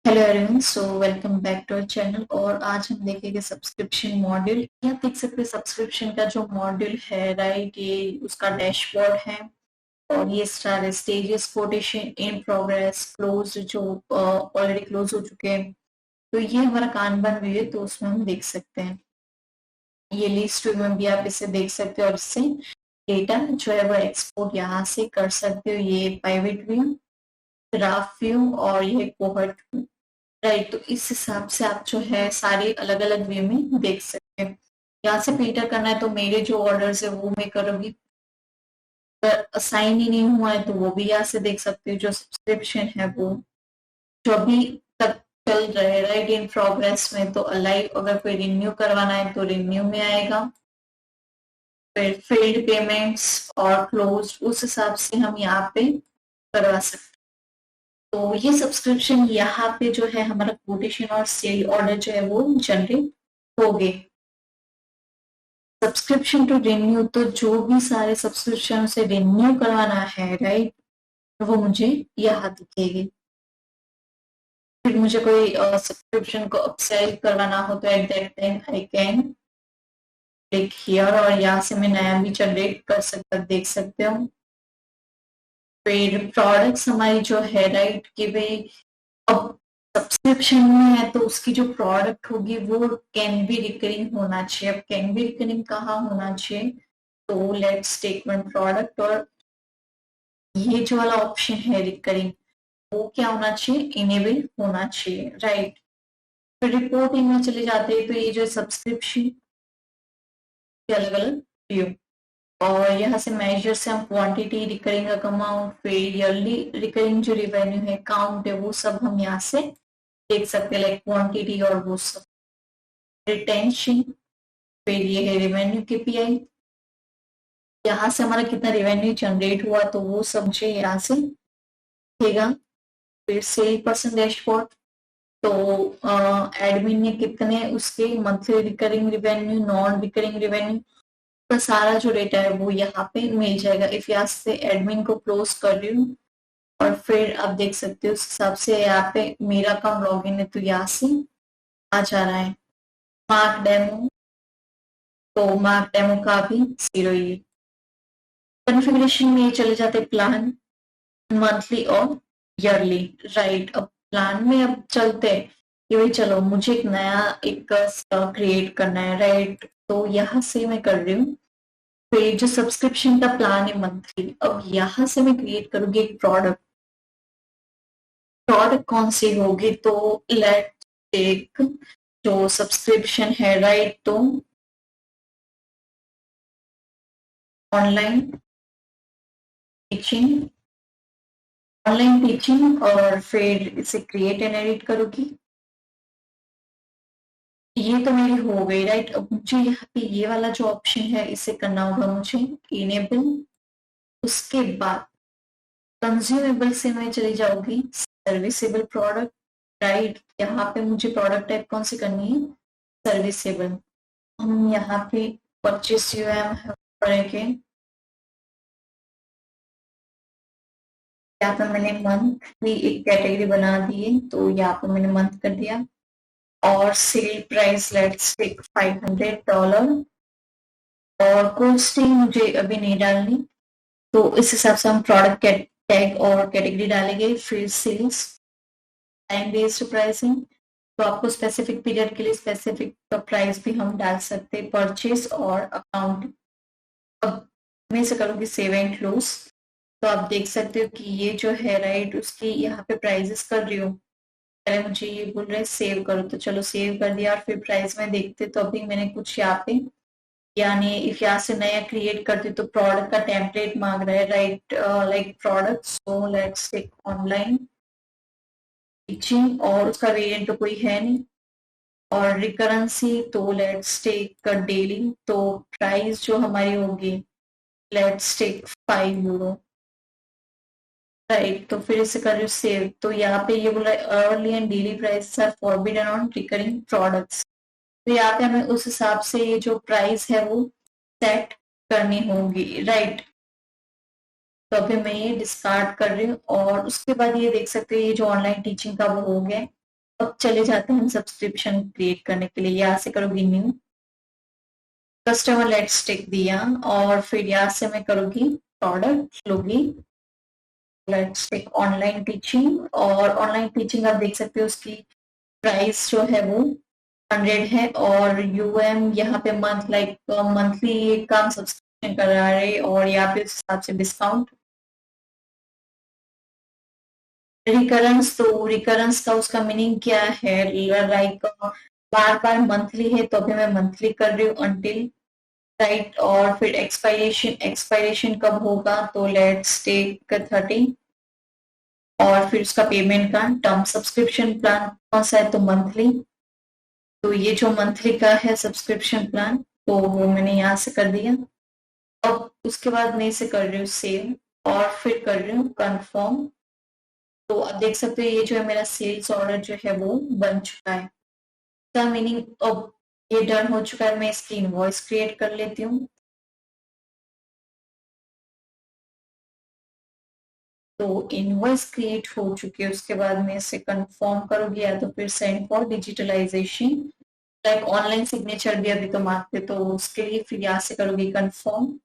Hello everyone, so welcome back to our channel. और आज हम देखेंगे सब्सक्रिप्शन मॉड्यूल। यहाँ देख सकते हैं सब्सक्रिप्शन का जो मॉड्यूल है, राइट, ये उसका डैशबोर्ड है। और ये सारे stages, quotation, in progress, close, जो ऑलरेडी क्लोज हो चुके हैं। तो ये हमारा कानबन व्यू है, तो उसमें हम देख सकते हैं। ये लिस्ट व्यू में भी आप इसे देख सकते हो और इससे डेटा जो है वो एक्सपोर्ट यहाँ से कर सकते हो। ये पाइवेट व्यू, ग्राफ व्यू और ये कोहर्ट, राइट। तो इस हिसाब से आप जो है सारे अलग अलग वे में देख सकते हैं। यहाँ से फिल्टर करना है तो मेरे जो ऑर्डर्स है वो मैं करूंगी। अगर असाइन ही नहीं हुआ है तो वो भी यहाँ से देख सकते हो। जो सब्सक्रिप्शन है वो जो अभी तक चल रहे, राइट, इन प्रोग्रेस में, तो अलाइव, अगर कोई रिन्यू करवाना है तो रिन्यू में आएगा। फिर फेल्ड पेमेंट्स और क्लोज, उस हिसाब से हम यहाँ पे करवा सकते हैं। तो ये सब्सक्रिप्शन यहाँ पे जो है हमारा कोटेशन और सेल ऑर्डर जो है वो जनरेट हो गए। सब्सक्रिप्शन टू रिन्यू, तो जो भी सारे सब्सक्रिप्शन से रिन्यू करवाना है, राइट, वो मुझे यहाँ दिखेगी। फिर मुझे कोई सब्सक्रिप्शन को अपसेल करवाना हो तो at that time I can click here और यहाँ से मैं नया भी जनरेट कर सकता, देख सकते हो। फिर प्रोडक्ट्स हमारी जो है, राइट, कि भाई अब सब्सक्रिप्शन में है तो उसकी जो प्रोडक्ट होगी वो कैन बी रिकरिंग होना चाहिए। अब कैन बी रिकरिंग कहाँ होना चाहिए, तो लेट्स टेक वन प्रोडक्ट, और ये जो वाला ऑप्शन है रिकरिंग, वो क्या होना चाहिए, इनेबल होना चाहिए, राइट। फिर रिपोर्टिंग में चले जाते हैं तो ये जो सब्सक्रिप्शन के अलग अलग व्यू, और यहाँ से मेजर से हम क्वांटिटी, रिकरिंग अमाउंट, फिर ईयरली रिकरिंग जो रिवेन्यू है, काउंट है, वो सब हम यहाँ से देख सकते हैं, लाइक क्वांटिटी और वो सब। रिटेंशन, फिर ये है रेवेन्यू केपीआई, यहाँ से हमारा कितना रेवेन्यू जनरेट हुआ तो वो सब मुझे यहाँ से दिखेगा। फिर सेल पर्सन डैशबोर्ड, तो एडमिन ने कितने उसके monthly recurring revenue, non recurring revenue का सारा जो डेटा है वो यहाँ पे मिल जाएगा। इफ यहाँ से एडमिन को क्लोज कर रही हूँ और फिर आप देख सकते हो उस हिसाब से यहाँ पे मेरा अकाउंट लॉगिन है तो यहाँ से आ जा रहा है। मार्क डेमो, तो मार्क डेमो का भी 0 ही है। कॉन्फ़िगरेशन में चले जाते प्लान, मंथली और ईयरली, राइट। अब प्लान में अब चलते हैं कि भाई चलो मुझे एक नया एक क्रिएट करना है, राइट। तो यहाँ से मैं कर रही हूँ। फिर जो सब्सक्रिप्शन का प्लान है मंथली, अब यहाँ से मैं क्रिएट करूंगी एक प्रोडक्ट। प्रोडक्ट कौन सी होगी, तो लेट टेक जो सब्सक्रिप्शन है, राइट, तो ऑनलाइन टीचिंग, ऑनलाइन टीचिंग, और फिर इसे क्रिएट एंड एडिट करूंगी। ये तो मेरी हो गई, राइट। अब मुझे यहाँ पे ये वाला जो ऑप्शन है इसे करना होगा मुझे इनेबल। उसके बाद कंज्यूमेबल से मैं चली जाऊंगी सर्विसेबल प्रोडक्ट, राइट। यहाँ पे मुझे प्रोडक्ट टाइप कौन सी करनी है, सर्विसेबल। हम यहाँ पे परचेस यूएम करेंगे। यहाँ पे मैंने मंथ भी एक कैटेगरी बना दी है, तो यहाँ पे मैंने मंथ कर दिया। और सेल प्राइस लेट्स टेक $500, और कॉस्टिंग मुझे अभी नहीं डालनी, तो इस हिसाब से हम प्रोडक्ट टैग और कैटेगरी डालेंगे। फिर सेल्स, टाइम बेस्ड प्राइसिंग, तो आपको स्पेसिफिक पीरियड के लिए स्पेसिफिक प्राइस भी हम डाल सकते हैं। परचेस और अकाउंट, अब मैं इसे करूँगी सेव एंड क्लोज। तो आप देख सकते हो कि ये जो है, राइट, उसकी यहाँ पे प्राइजेस कर रही हूँ। पहले मुझे ये बोल रहे हैं सेव करो, तो चलो सेव कर दिया। और फिर प्राइस में देखते तो अभी मैंने कुछ यहाँ पे, यानी इफ यहाँ से नया क्रिएट करते तो प्रोडक्ट का टेम्पलेट मांग रहा है, right, like product, so let's take online teaching, और उसका वेरिएंट तो कोई है नहीं। और रिकरेंसी, तो लेट्स टेक डेली, तो प्राइस जो हमारी होगी लेट्स टेक €5, राइट। तो फिर इसे कर रही हूँ सेव। तो यहाँ पे ये बोल रहा है early and daily price are forbidden on recurring products, तो यहाँ पे हमें उस हिसाब से ये जो प्राइस है वो सेट करनी होगी, राइट। तो अभी मैं ये डिस्कार्ड कर रही हूँ। और उसके बाद ये देख सकते हैं ये जो ऑनलाइन टीचिंग का वो हो गया। अब चले जाते हैं हम सब्सक्रिप्शन क्रिएट करने के लिए। यहाँ से करूंगी न्यू कस्टमर लेट्स टेक दिया और फिर यहाँ से मैं करूंगी प्रोडक्ट लूंगी लेट्स टेक ऑनलाइन टीचिंग, और ऑनलाइन टीचिंग आप देख सकते हो उसकी प्राइस जो है वो 100 है, और यूएम यहाँ पे मंथ लाइक मंथली काम सब्सक्रिप्शन कर रहा है, और यहाँ पे उस हिसाब से डिस्काउंट। रिकरेंस, तो रिकरेंस का उसका मीनिंग क्या है, लाइक बार बार मंथली है तो अभी मैं मंथली कर रही हूँ अंटिल, राइट। और फिर एक्सपायरेशन कब होगा, तो लेट्स टेक 30, और फिर उसका पेमेंट का टर्म सब्सक्रिप्शन प्लान कौन सा है, तो मंथली। तो ये जो मंथली का है सब्सक्रिप्शन प्लान, तो वो मैंने यहाँ से कर दिया। अब उसके बाद मैं इसे कर रही हूँ सेव, और फिर कर रही हूँ कंफर्म। तो आप देख सकते हो ये जो है मेरा सेल्स ऑर्डर जो है वो बन चुका है। इसका मीनिंग अब ये डन हो चुका है, मैं इसकी इनवॉइस क्रिएट कर लेती हूँ। तो इनवॉइस क्रिएट हो चुकी है, उसके बाद मैं इसे कंफर्म करूंगी, या तो फिर send for digitalisation, like online signature भी अभी तो मांगते, तो उसके लिए फिर यहाँ से करूंगी कंफर्म,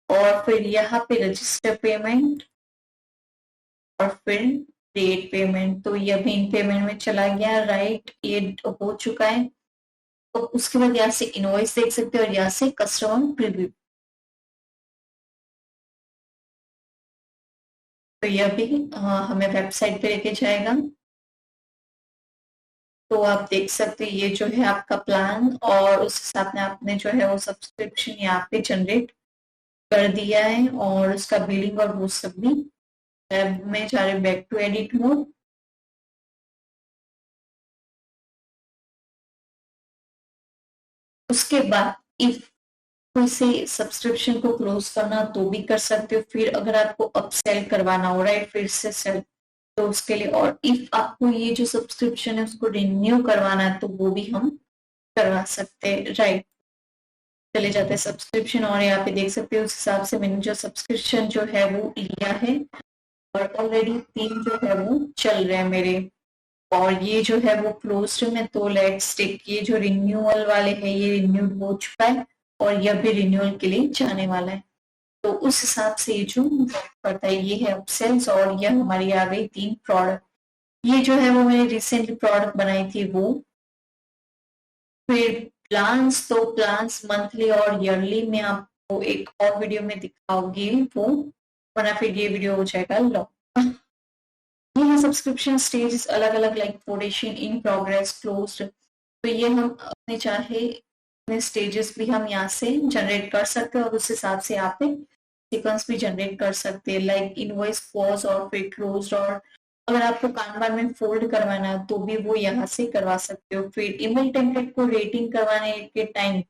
और फिर यहाँ पे रजिस्टर पेमेंट, और फिर डेट पेमेंट। तो ये अभी इन पेमेंट में चला गया, राइट, ये हो चुका है। तो उसके बाद यहाँ से इनवॉइस देख सकते हो, और यहाँ से कस्टमर प्रीव्यू। तो ये अभी हमें वेबसाइट पे लेके जाएगा। तो आप देख सकते हैं ये जो है आपका प्लान, और उस हिसाब में आपने जो है वो सब्सक्रिप्शन यहाँ पे जनरेट कर दिया है, और उसका बिलिंग और वो सब भी। टैब में जा रहे बैक टू एडिट मोड। उसके बाद इफ कोई से सब्सक्रिप्शन को क्लोज करना तो भी कर सकते हो, फिर अगर आपको अपसेल करवाना हो, राइट, फिर से सेल, तो उसके लिए, और इफ आपको ये जो सब्सक्रिप्शन है उसको रिन्यू करवाना है तो वो भी हम करवा सकते हैं, राइट। चले जाते हैं सब्सक्रिप्शन, और यहाँ पे देख सकते हो उस हिसाब से मैंने जो सब्सक्रिप्शन जो है वो लिया है, और ऑलरेडी 3 जो है वो चल रहे हैं मेरे, और ये जो है वो क्लोज्ड में। तो लेट्स टेक ये जो रिन्यूअल वाले हैं ये रिन्यूड हो चुका है, और यह भी रिन्यूअल के लिए जाने वाला है। तो उस हिसाब से ये जो पड़ता है ये है अपसेल्स, और यह हमारी आ गई 3 प्रोडक्ट। ये जो है वो मैंने रिसेंटली प्रोडक्ट बनाई थी वो। फिर प्लान्स, तो प्लान्स मंथली और ईयरली में आपको एक और वीडियो में दिखाऊंगी वो, वरना फिर ये वीडियो हो जाएगा लॉन्ग। ये है सब्सक्रिप्शन स्टेजेस अलग अलग, like predation, in progress, closed. तो ये हम अपने चाहे अपने स्टेजेस भी हम यहाँ से जनरेट कर सकते हैं, और उस हिसाब से यहाँ पे सीक्वेंस भी जनरेट कर सकते हैं, लाइक इनवॉइस पॉज और फिर क्लोज्ड। और अगर आपको कानबार में फोल्ड करवाना है तो भी वो यहाँ से करवा सकते हो। फिर ईमेल टेम्पलेट को रेटिंग करवाने के टाइम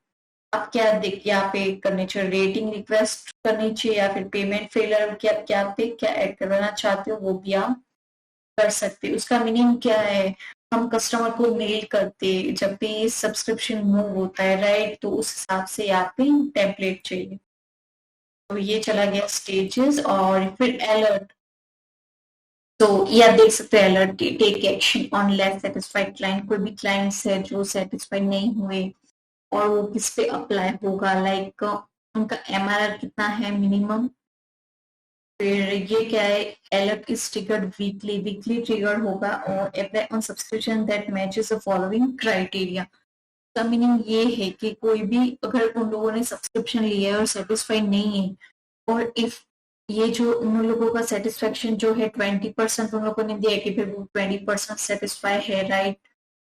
आप क्या देख यहाँ पे करनी चाहिए, रेटिंग रिक्वेस्ट करनी चाहिए, या फिर पेमेंट फेलर क्या क्या पे क्या ऐड करवाना चाहते हो वो भी आप कर सकते हो। उसका मीनिंग क्या है, हम कस्टमर को मेल करते जब भी सब्सक्रिप्शन मूव होता है, राइट, तो उस हिसाब से यहाँ पे टेम्पलेट चाहिए। तो ये चला गया स्टेजेस, और फिर अलर्ट। तो ये आप देख सकते हैं alert, take action on less satisfied client. कोई भी क्लाइंट्स है जो सेटिस्फाइड नहीं हुए और वो किस पे अप्लाई होगा, लाइक उनका एमआरआर कितना है मिनिमम। फिर ये क्या है, alert is triggered weekly, weekly trigger होगा, और apply on subscription that matches the following criteria. का मीनिंग ये है कि कोई भी अगर उन लोगों ने सब्सक्रिप्शन लिया है और सेटिस्फाइड नहीं है, और इफ ये जो उन लोगों का सेटिस्फेक्शन जो है 20% उन लोगों ने दिया कि फिर वो 20% सेटिस्फाई है, राइट,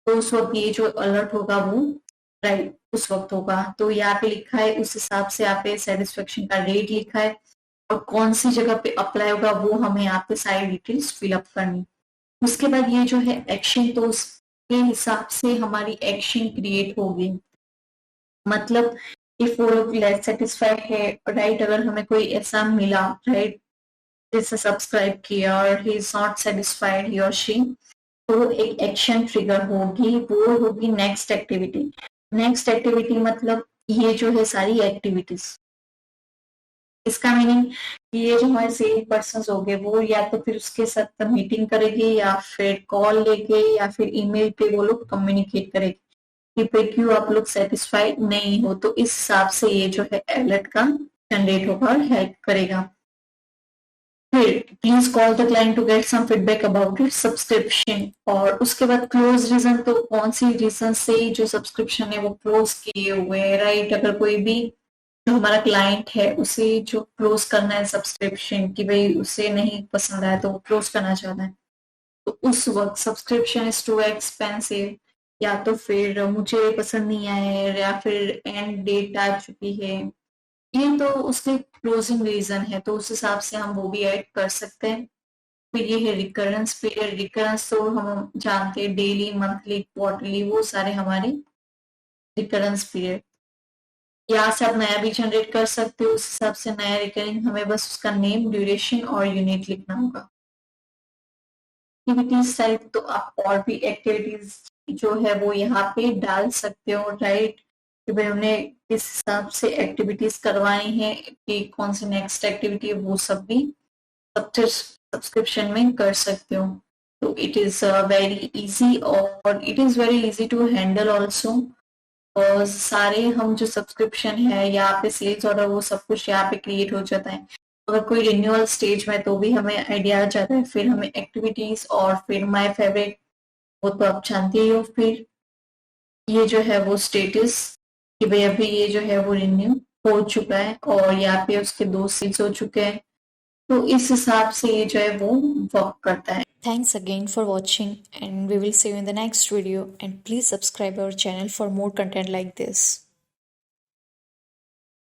तो उस वक्त ये जो अलर्ट होगा वो राइट उस वक्त होगा। तो यहाँ पे लिखा है उस हिसाब से यहाँ पे सेटिस्फेक्शन का रेट लिखा है, और कौन सी जगह पे अप्लाई होगा वो हमें यहाँ पे सारी डिटेल्स फिलअप करनी। उसके बाद ये जो है एक्शन, तो उसके हिसाब से हमारी एक्शन क्रिएट होगी। मतलब इफ वो लोग लेस सेटिस्फाइड है, राइट, अगर हमें कोई ऐसा मिला, राइट, जैसे सब्सक्राइब किया और ही इज नॉट सेटिस्फाइड ही और शी, तो एक एक्शन ट्रिगर होगी, वो होगी नेक्स्ट एक्टिविटी। नेक्स्ट एक्टिविटी मतलब ये जो है सारी एक्टिविटीज, इसका मीनिंग कि ये जो हमारे सेल पर्सन हो गए वो या तो फिर उसके साथ मीटिंग करेंगे या फिर कॉल लेके या फिर ईमेल पे वो लोग कम्युनिकेट करेंगे कि पे क्यों आप लोग सेटिस्फाइड नहीं हो। तो इस हिसाब से ये जो है अलर्ट का जनरेट होगा और हेल्प करेगा। फिर please call the client to get some feedback about it subscription. और उसके बाद क्लोज रीजन, तो कौन सी रीजन से जो सब्सक्रिप्शन है वो क्लोज किए हुए हैं, राइट। अगर कोई भी जो हमारा क्लाइंट है उसे जो क्लोज करना है सब्सक्रिप्शन कि भाई उसे नहीं पसंद आया तो वो क्लोज करना चाहता है, तो उस वक्त सब्सक्रिप्शन इज टू एक्सपेंसिव, या तो फिर मुझे पसंद नहीं आया है, या फिर एंड डेट आ चुकी है, ये तो उसके क्लोजिंग रीजन है, तो उस हिसाब से हम वो भी ऐड कर सकते हैं। फिर ये है रिकरेंस पीरियड। रिकरेंस तो हम जानते हैं डेली, मंथली, क्वार्टरली, वो सारे हमारे रिकरेंस पीरियड। यहाँ से आप नया भी जनरेट कर सकते हो, उस हिसाब से नया रिकरिंग हमें बस उसका नेम, ड्यूरेशन और यूनिट लिखना होगा। एक्टिविटीज टाइप तो आप और भी एक्टिविटीज जो है वो यहाँ पे डाल सकते हो, राइट। कि भाई उन्हें किस हिसाब से एक्टिविटीज करवानी है, कि कौन सी नेक्स्ट एक्टिविटी है, वो सब भी सब्सक्रिप्शन में कर सकते हो। तो इट इज वेरी इजी और it is very easy to handle also. और सारे हम जो सब्सक्रिप्शन है यहाँ पे सेल्स ऑर्डर वो सब कुछ यहाँ पे क्रिएट हो जाता है। अगर कोई रिन्यूअल स्टेज में तो भी हमें आइडिया आ जाता है। फिर हमें एक्टिविटीज और फिर माय फेवरेट, वो तो आप जानते ही हो। फिर ये जो है वो स्टेटस कि भाई अभी ये जो है वो रिन्यू हो चुका है और यहाँ पे उसके 2 सेल्स हो चुके हैं, तो इस हिसाब से ये जो है वो वर्क करता है। Thanks again for watching, and we will see you in the next video, and please subscribe our channel for more content like this.